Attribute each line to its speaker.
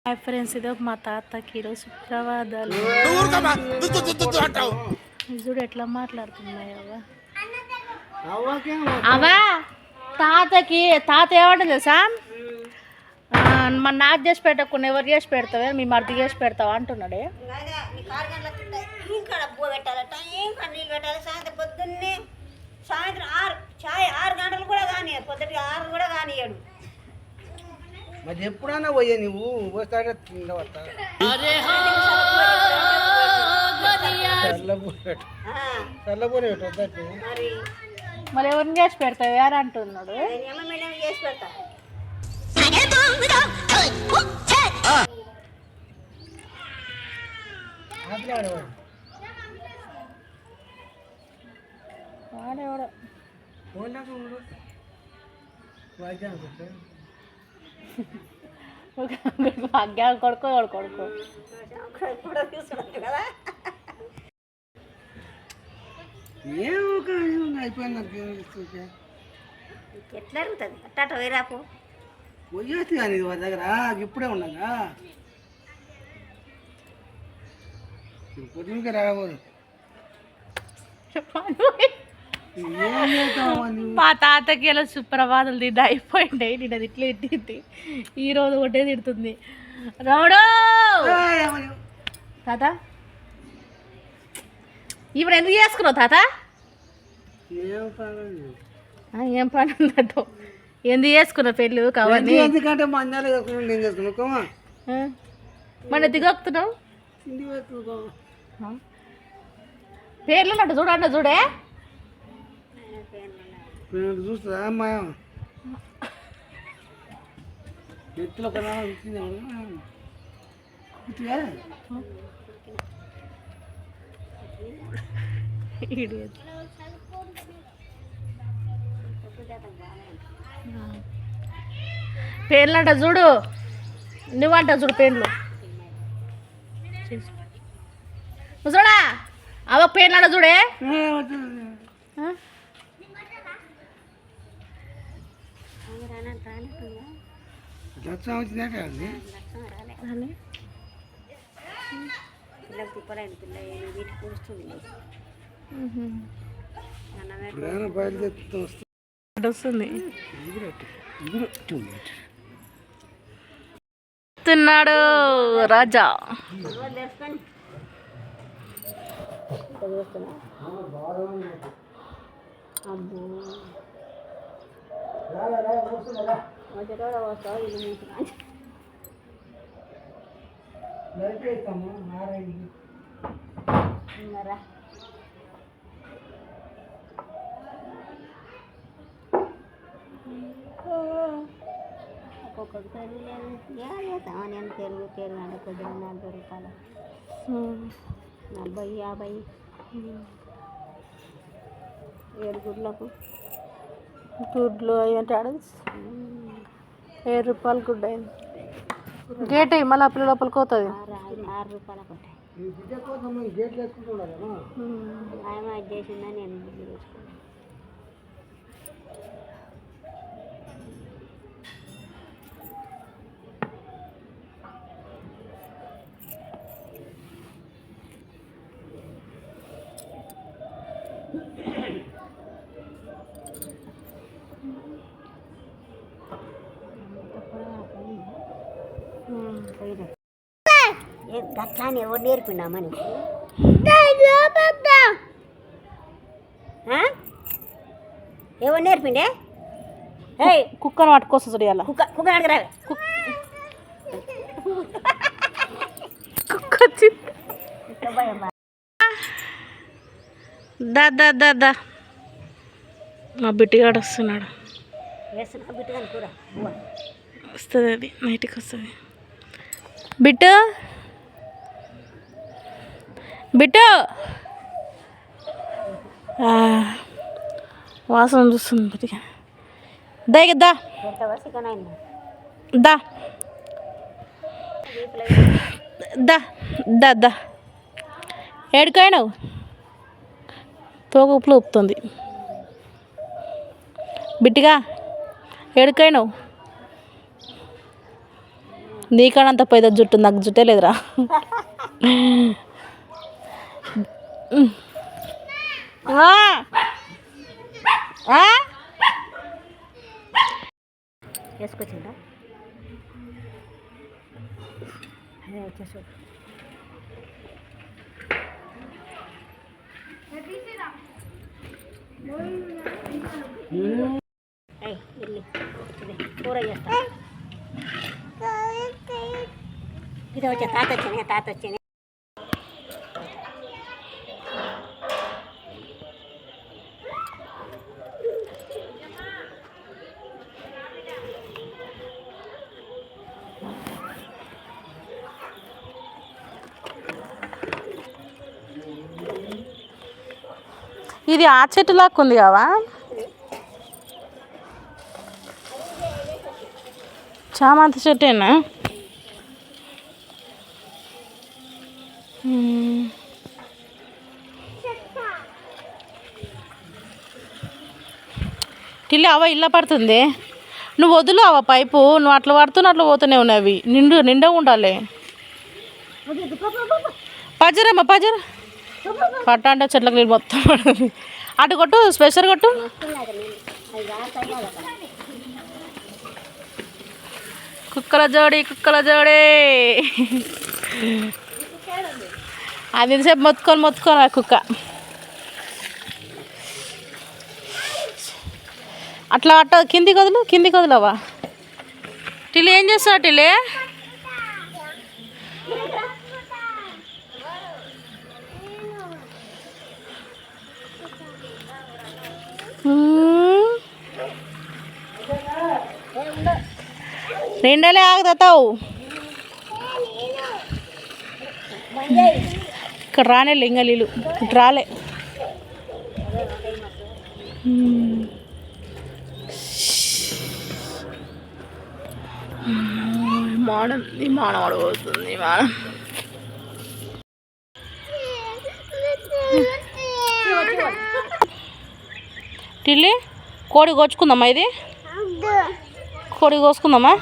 Speaker 1: Hi friends, ఇదో మా తాతకి ఈరోజు సుప్రభాతాలు. చూడు ఎట్లా మాట్లాడుతున్నాయి అవా. తాతకి తాత ఏమంటుంది తెలుసా, మన నాకు చేసి పెట్టకుండా ఎవరు చేసి పెడతావే, మీ మరిది చేసి పెడతావా అంటున్నాడే.
Speaker 2: సాయంత్రం 6 గంటలు కూడా కానీ పొద్దుటి 6 కూడా కానియాడు.
Speaker 3: మరి ఎప్పుడైనా పోయే నువ్వు వస్తాడే
Speaker 1: మరి ఎవరిని చేసి పెడతావు అని అంటున్నాడు.
Speaker 2: చేసి పెడతా
Speaker 1: వాడేవాడు భాగ్యాలు కొడుకో వాడు కొడుకో
Speaker 2: ఎట్లా అరుగుతుంది అట్ట వైరాపు
Speaker 3: పోయేసి కానీ వారి దగ్గర ఇప్పుడే ఉండగా పొద్దుకే రాబోదు.
Speaker 1: మా తాతకి ఇలా సుప్రభాతాలు తిండి అయిపోయింది. నేను అది ఇట్లా తిట్టింది, ఈరోజు ఒకటే తిడుతుంది. రావుడు తాత ఇప్పుడు ఎందుకు చేసుకున్నావు తాత? ఏం పని ఉందటో ఎందుకు చేసుకున్నావు పెళ్ళి కావాలి?
Speaker 3: ఎందుకంటే మందాలు చేసుకున్నాను నేను చేసుకున్నా
Speaker 1: మన దిగొక్కుతున్నావు పేర్లు అంట చూడండి చూడే
Speaker 3: చూస్తుందా అమ్మా ఎత్తులో
Speaker 1: పేర్లు అంట చూడు, నువ్వంట చూడు పేర్లు చూడా అవ పేర్లు అంట చూడే. వస్తుంది తిన్నాడు రాజా.
Speaker 2: ఒక్కొక్కటి పెరుగు నేను పెరుగు అంటే కొద్దిగా 40 రూపాయలు, 40, 50. 7 గుడ్లకు
Speaker 1: గుడ్లు అవి అంటే 7 రూపాయలు గుడ్డ అయింది. గేట్ అయ్యి మళ్ళీ పిల్లల లోపలికి పోతుంది.
Speaker 2: 6 రూపాయలు ఒకటి ఆయన అది చేసిందా నేను తెచ్చుకున్నాను. గట్లాని ఎవరు నేర్పిండామా నీకు? ఎవరు నేర్పిండే?
Speaker 1: కుక్కను పట్టుకొస్తుంది అలా
Speaker 2: కుక్క అడగరా
Speaker 1: దా మా బిట్టిగాడు వస్తున్నాడు. వస్తుంది, అది నైట్కి వస్తుంది. బిట్టు బిట్టు వాసన చూస్తుంది బిట్టిగా. దా దా దా దా దా దా ఏడుకైనావు తోక ఉప్పులు ఉప్పుతుంది. బిట్టిగా ఏడుకైనావు నీకనంత పెద్ద జుట్టు, నాకు జుట్టే లేదురా.
Speaker 2: వేసుకొచ్చిందా అదే వచ్చేసి వెళ్ళి కూర చేస్తా. ఇది వచ్చే తాత వచ్చింది.
Speaker 1: ఇది ఆ చెట్టు లాక్కు ఉంది కావా? చామంతి చెట్టేనా? టిల్లి అవ ఇళ్ళ పడుతుంది. నువ్వు వదులు అవ పైపు, నువ్వు అట్లా పడుతున్నా అట్లా పోతూనే ఉన్నవి. నిండా ఉండాలి. పజరమ్మ పజర పట్ట అంటే చెట్లకు నీళ్ళు మొత్తం పడుతుంది. అటు కొట్టు, స్పెషల్ కొట్టు. కుక్కల జోడి అది ఇంతసేపు మొత్తుకొని ఆ కుక్క అట్లా కిందికి వదులవా. టిల్లి ఏం చేస్తావు టిల్లి? నిండలే ఆగుతావు ఇక్కడ రానే లింగలీలు ఇటు రాలే. ఈ మానం అడగవుతుంది. టిల్లి కోడి కోసుకుందామా? ఇది కోడి కోసుకుందామా?